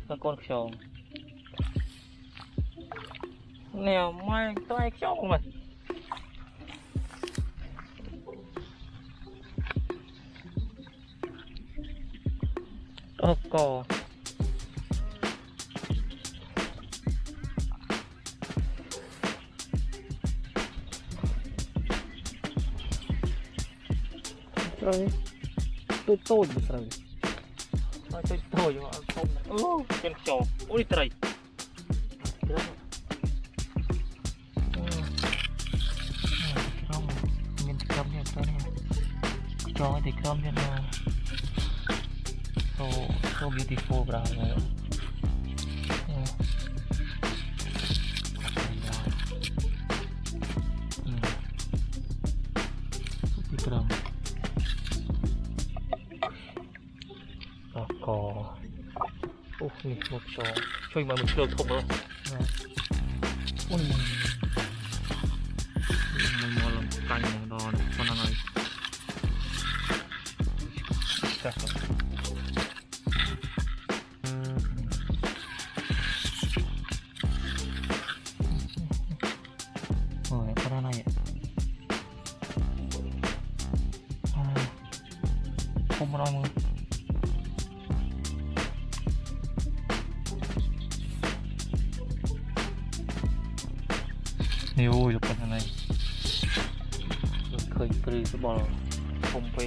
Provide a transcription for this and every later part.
có con khổng nèo mai tôi khổng mà cò rồi tôi một rồi tôi mà không trên chó ôi trời không mình cầm như thế này cho thì cầm như là so beautiful bro còนี่หมดจอช่วยมามันเชือกถกเลยโอ้ยมันมัวลงกันอย่างดอนคนอะไรโอ้ยคนอะไรอ่ะผมรอมือนี่โอ้ยลูกคนอะไรเคยปรีสบอลผมไป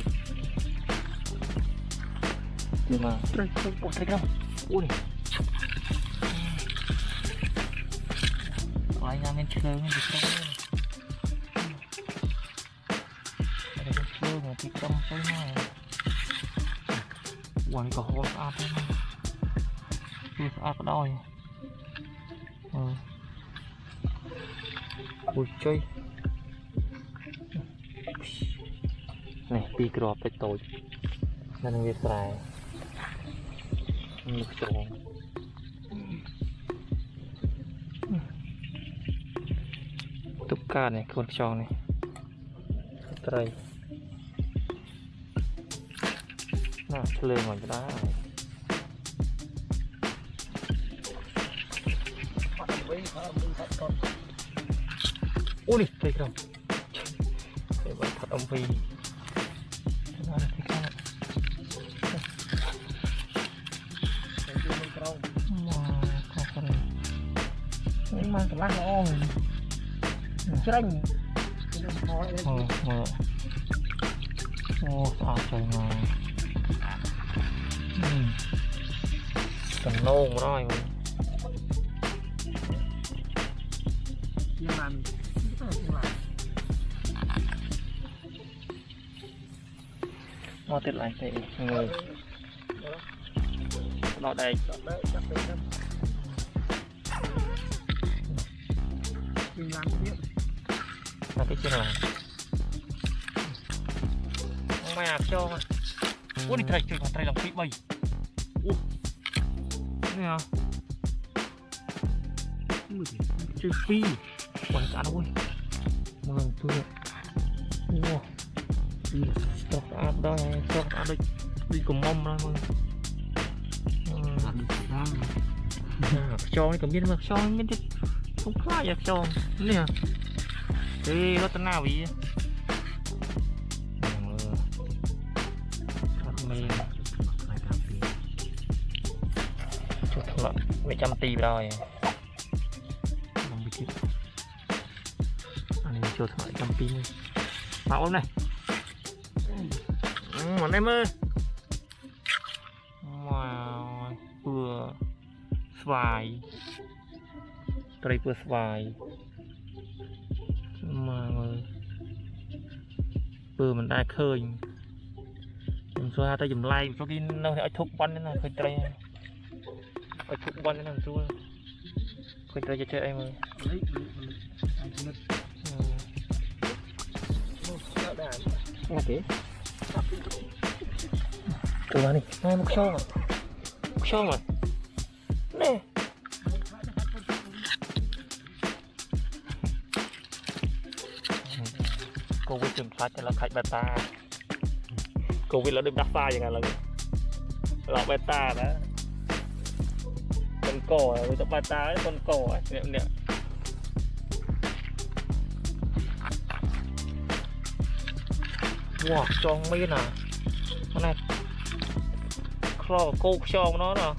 ดีมาปรีปวดเลยครับอุ้ยรายงานเป็นเชิงดีครับอะไรเป็นเชิงที่จำใช่ไหมวันก็ห้องอาบได้ไหมคืออาบก็ได้ui chơi này pi crop tới tối nên việc xài nước trộn túp ca này con tròn này đây nào lên ngoài cái đá ôi đi thấy không để bạn thật ông phi nó là cái khác nhưng mà cái lát nó chết anh sao trời mà cần nôn rồi nhưng mà nó tiết lại thì người nó đây là cái chuyện này mày à cho mà ui đi thầy chơi còn thầy làm phí bay ui nè chơi phi còn cả đâu ui mừng tôi wow cho ăn đó cho ăn đi cùng mông ra mừng cho cầm biết mà cho biết không có gì cho nè thì nó tên nào vậy mấy trăm tỷ rồi không biết chứ anh ấy cho thoại trăm tỷ bảo này mà em ơi wow vừa xoài đây vừa xoài mà vừa mình đã khơi mình xoa tay dùng like cho cái nó sẽ thúc bắn này khơi tay phải thúc bắn này làm chua khơi tay cho chơi em ơi ok ủa này hai một show mà nè Covid chìm phá cho nó khách beta Covid nó đừng đắp phaอย่างนั้นเลยเราเบต้านะคนก่อเลยต้องเบต้าให้คนก่อเนี่ยว้าจองไม่น่ะมันน่ะคลอโกกจองnóเนาะ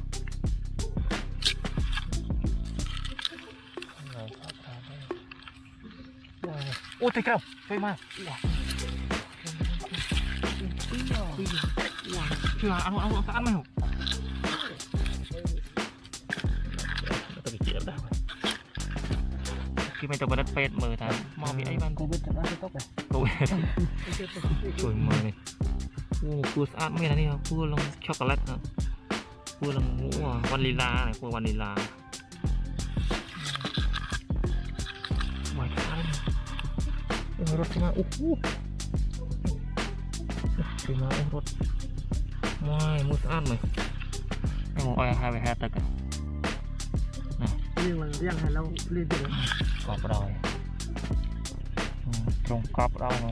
โอ้ยตายแล้วไปมาchưa ăn ăn ăn mày tôi bị chết đó khi mày tao bắt pet mờ thằng mò bị ấy ban cô biết chặt cái tóc này cô trời mờ này cua sát mấy này không cua lông chocolate hả cua lông ngũ vanilla này cua vanilla ngoài cái rốt mà terima rốt ngoài mua sát mày em một ai hai về hai tật này riêng hay lâu liên tục cọp rồi trồng cọp đâu mà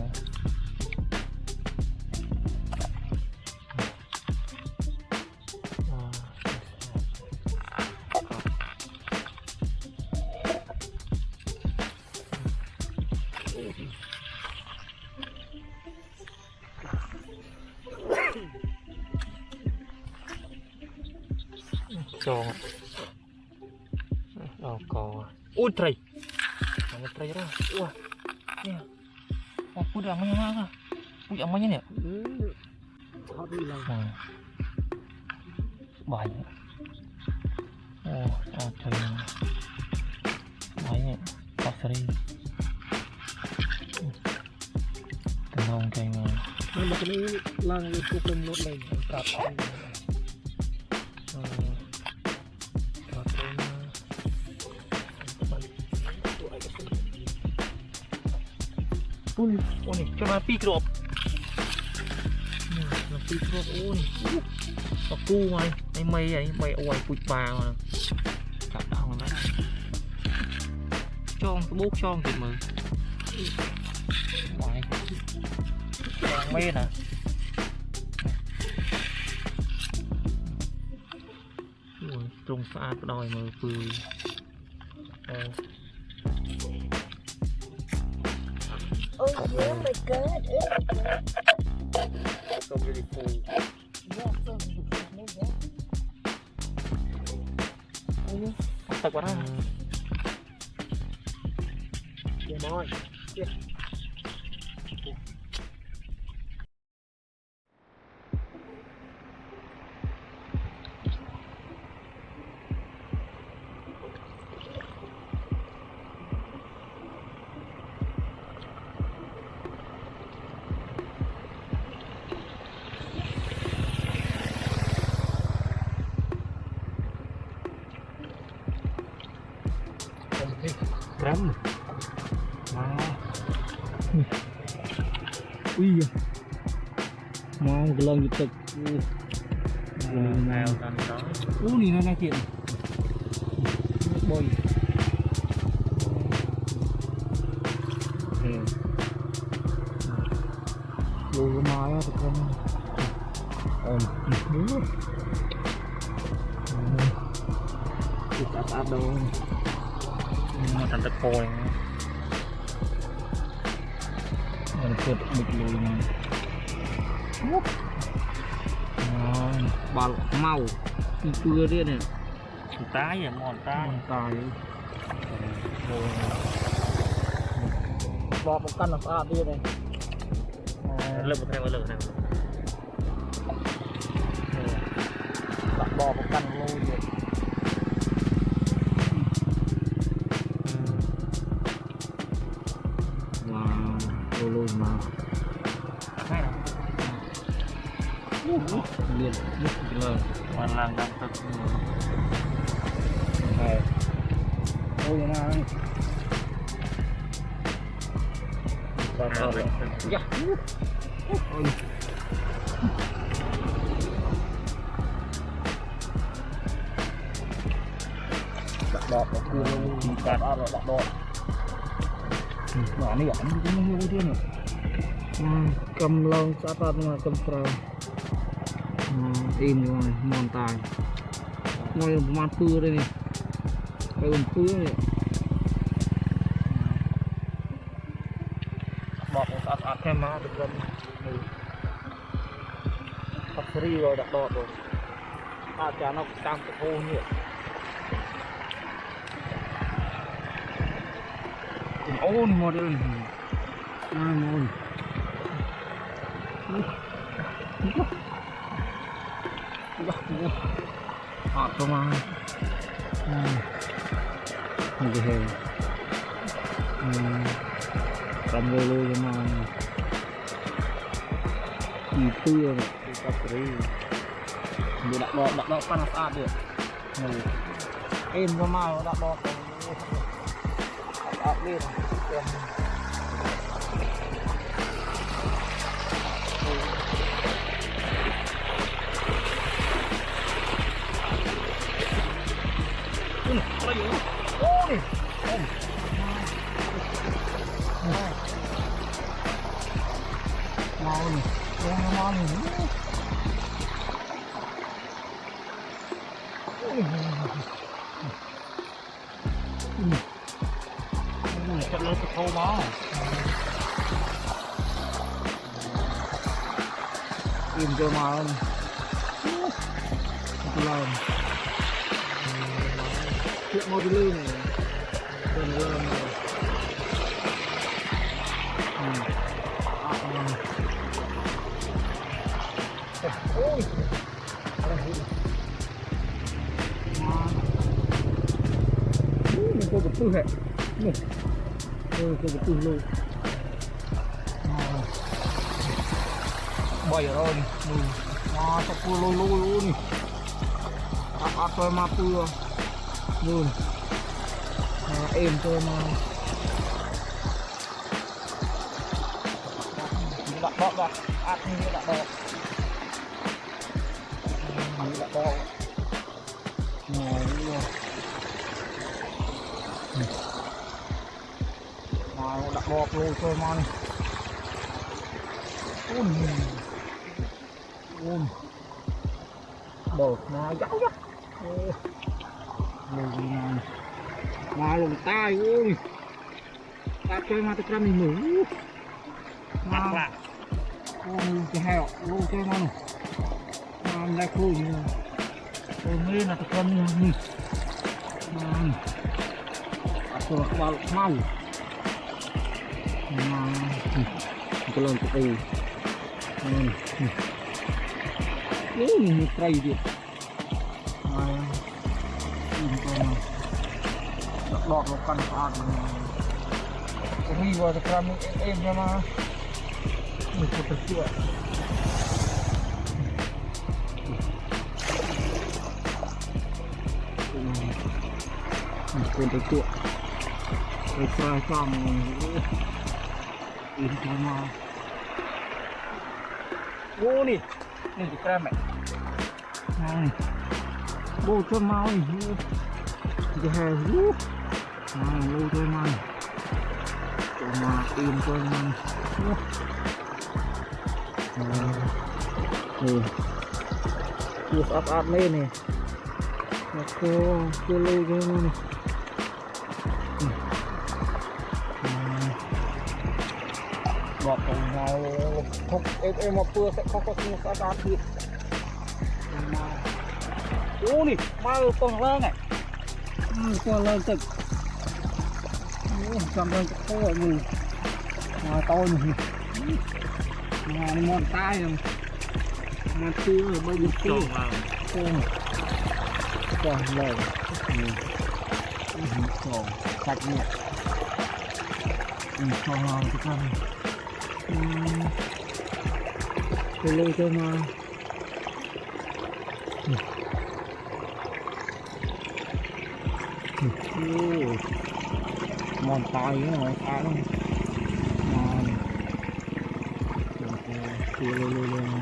cho có ui trời trời ra ui nè aku udah amanya mana punya amanya nih banyak trời banyak pasri tenang kayak mana mà cái này lang cái cục lông nốt này cạp ui cho nó pi crop nó pi crop ui nó cu mày mày ôi cụt bà mà cặp đầu nó cho cái bút cho thì mờ mày mê nè ui trông xa đòi mờ phừ Oh my god. So beautiful. Yeah, so beautiful. Thật quá đó. Dạ mồi. Rắm Ui một cái lon nhiệt thực mèo thành đó này nó nghe chuyện bôi lùi mai á thật không đúng rồi áp đâu mà thành tật còiมันเกิดบึกเลยนะบาลเมาอีเกลือเนี่ยเนี่ย tái vậy mòn tái ตายบอกมันกันสะอาดดีเลย lực một theo lực này ตัดบอกมันกันโลเยอะว้าวโลมา hay là เรียนยึดเลย hoàn làng đang tật ใช่โอ้ยมาตัดต่อเลยยะđọt nó cua nó đọt đọt đọt đọt nhỏ này ảnh cũng như thế này cầm lông sát phạt mà cầm phao im rồi mòn tài ngồi mặt pưa đây này cái ủng pưa này bọt sát thêm mà được gần bắt free rồi đặt đọt rồi chả nó cam cái thô nhỉ ôn một đây ôn hot cơ mà không có hề cầm vô luôn mà gì tươi này cặp đấy để đặt đọt pan sát được em có mau đặt đọt áp lên mau nè mau nè chất lớn cái thô máu im cho mà làm chuyện mau đi lên này đừng làm ôi mình có một tư hệ có một tư luôn bảy rồi sắp cua lôi luôn áp tôi mà cua luôn êm tôi mà đặt đọt ra áp như đặt đọt đặt đọt đặt bọt luôn tôi mà này đột nó giáo giác mà lồng tai ui ta chơi mà tôi mình mũ mà cái heo luôn chơi mà mà lại khôi như tôi nghĩ là tôi cầm như tôi vào mau mà cái lần cái một cây đi đọt một căn phạt cái gì vào cái cam em ra mà mình có thể chữa mình có thể chữa cái phai cam in cho mà ô nè cái cam này bố cho mau cái hè lú lú cho mau cho mà im cho mau chuột áp lên này cô lú cho mau bọt cùng nhau không em một tua sẽ không có áp thiệt ô nè mau con lên này cho lên trực cầm lên cái cổ mình tôi này mòn tay rồi mà chưa rồi bao nhiêu tiêu còn lời còn sạch nhẹ cho cái con tôi lên cho mà mòn tay nữa rồi tay luôn mòn luôn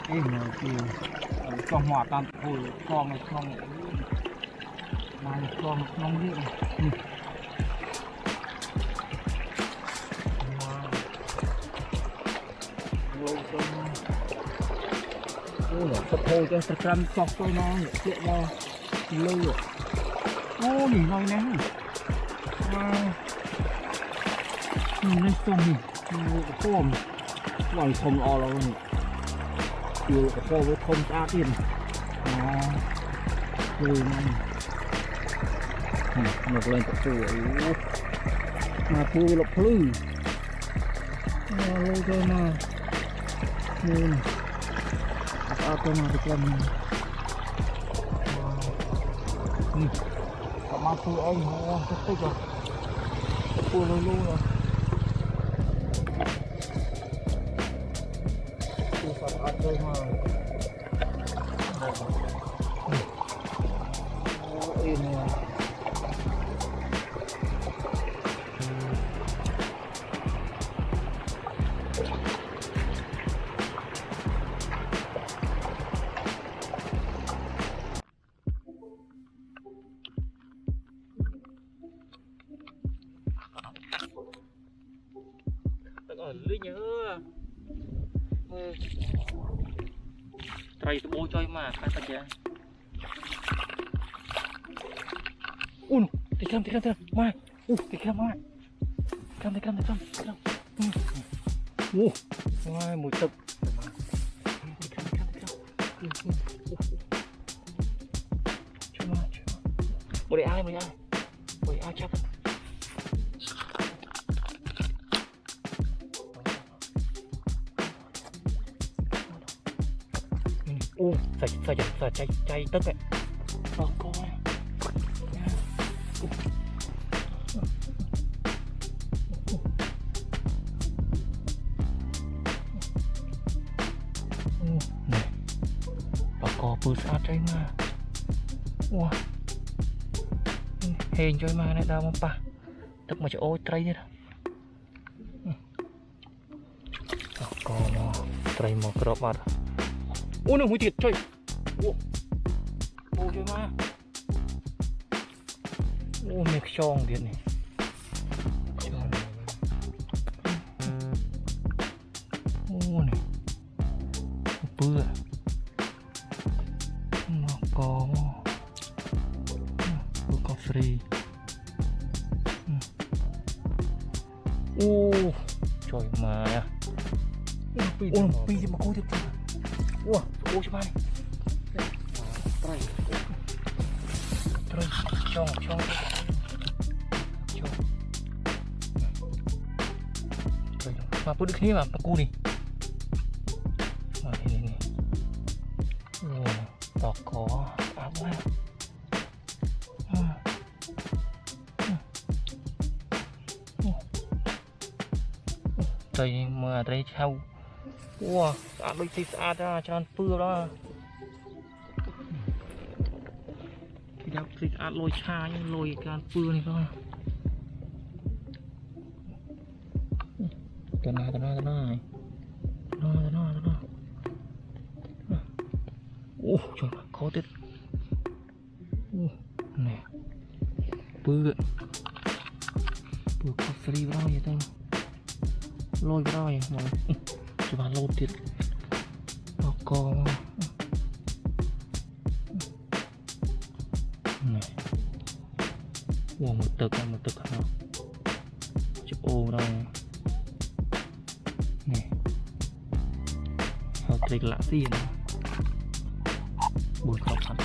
ấy mà con hỏa tan hồi con này con đi ôi là sập hồ cho sập trăm sọc tôi nó chuyện nó lư rồi ô nhìn nói nè nhìn lên sông nhìn khom ngoài không o đâu nè chiều khô với không ra tiền rồi một lên cái phù mà phù lộc lư lôi cho mà nhìn tôi mà được làm mà phù anh nó rất thích rồi phù lôi luôn rồi phù sắp ăn tôi mà in ở lưới nhớ trời tôi bôi cho mà cái gì thì cầm mai thì cầm mai cầm mai mùi tập một để ai chấp phải chạy tất đấy coi này bà cò bự sát trái mà wow hên cho mà này đâu mà pa tức mà chỗ ôi trái thế đó bà cò mà trái mà crop vào nó hủy tiệt chơi ô chơi mà ô mẹ chong điện này ô này bữa nó có free ô trời mà ô pi mà coi tiếp wow ô cho ba này trời chong trời mà bữa được thế mà cu đi này tỏ có áo quá trời mà đây theo wow đã đôi xịt ra cho ăn pưa đó thì đáp xịt lôi cha nhưng lôi cái ăn pưa này thôi tao này trời khó tiết nè pưa có free vào vậy tao lôi vào rồi mà cho bạn lôi tiết nó có này một tực hả chụp ô đâu nè họ tịch lạ gì nữa bùi khóc hẳn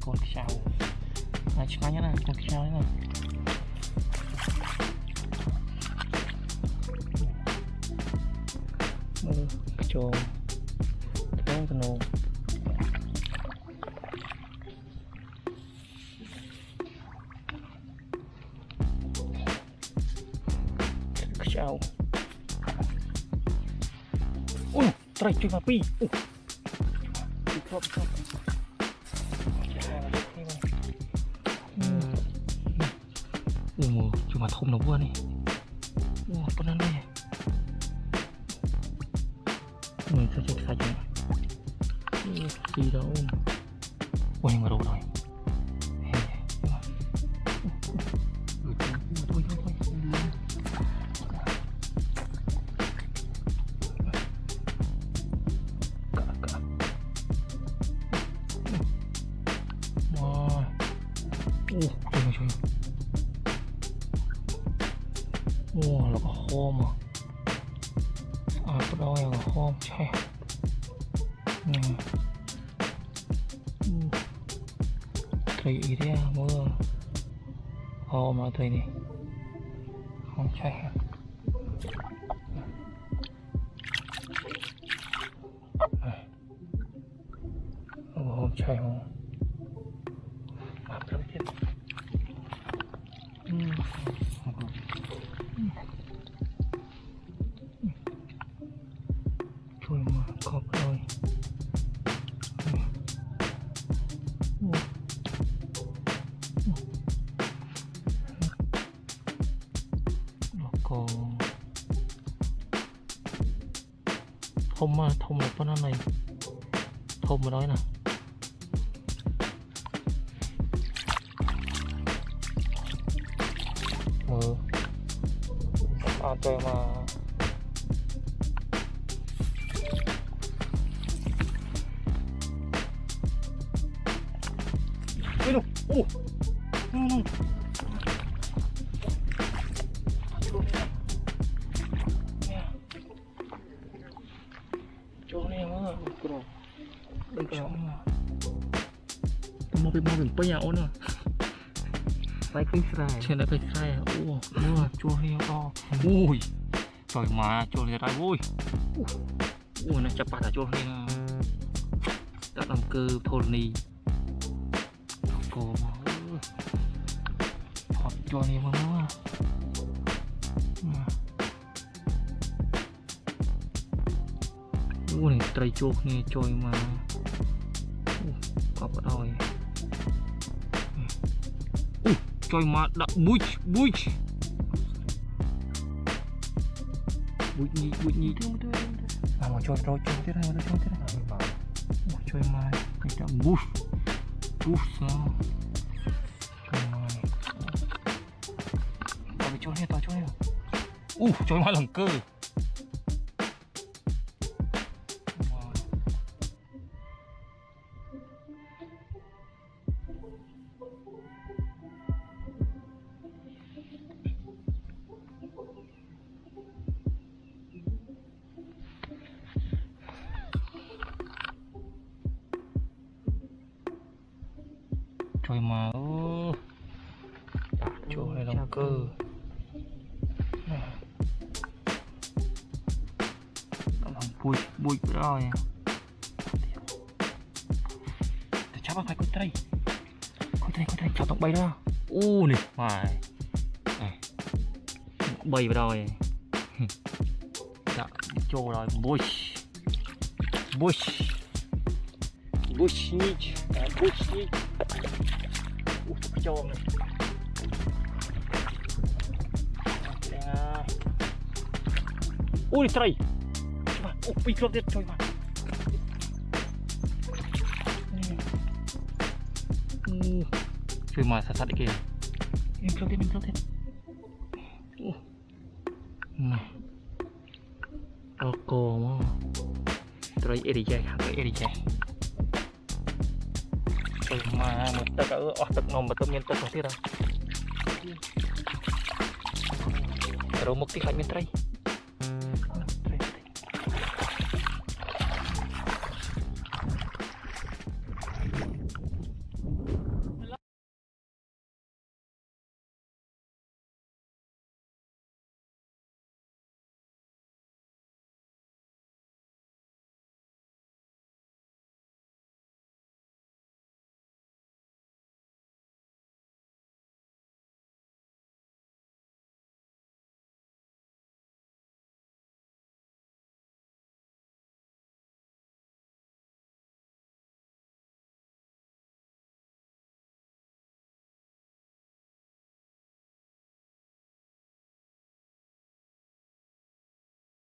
con sao này chả nhá này con sao đấy này cho cái nô sao trời chơi mà pi không cuma thông nó vừa này con ăn đây mình sẽ check saja gì đâu nhưng mà đâu rồi Chui. Là có hôm à. Có đôi là hôm che. Thầy ý thế mưa. Hôm mà thầy này. Không che. Hôm che không. Lắm thiết. Chui mà cọp rồi. Nó còn thông là con này thông mà nói nè. Chơi mà ui đâu no. Chỗ này mà đừng có mau bị bây giờ ôn à phải kinh sai trên lại phải sai mưa chua heo to ui trời mà chua này ra ui nó chập bạt ở chua này đã làm cơ thôn này cô học chua này mà mưa này trời chua này trôi mà có bắt đầu trời mà đã bụi nhị mà trời thế này trời mà cái đã bụi sao trời mà trời này to trời này trời mà lần cơ trời mà chỗ này động cơ bụi rồi chắc phải con trai chào tông bay đó này mà bay vào rồi chỗ rồi bush cho này ui trời bị cướp đi trời mà trời mà sát kìa em cướp đi này cô mà trời đi chạy trời mà một tấc ở tấc nòng mà tôm nhân tấc không thiết đâu rồi một tí hạnh miền tây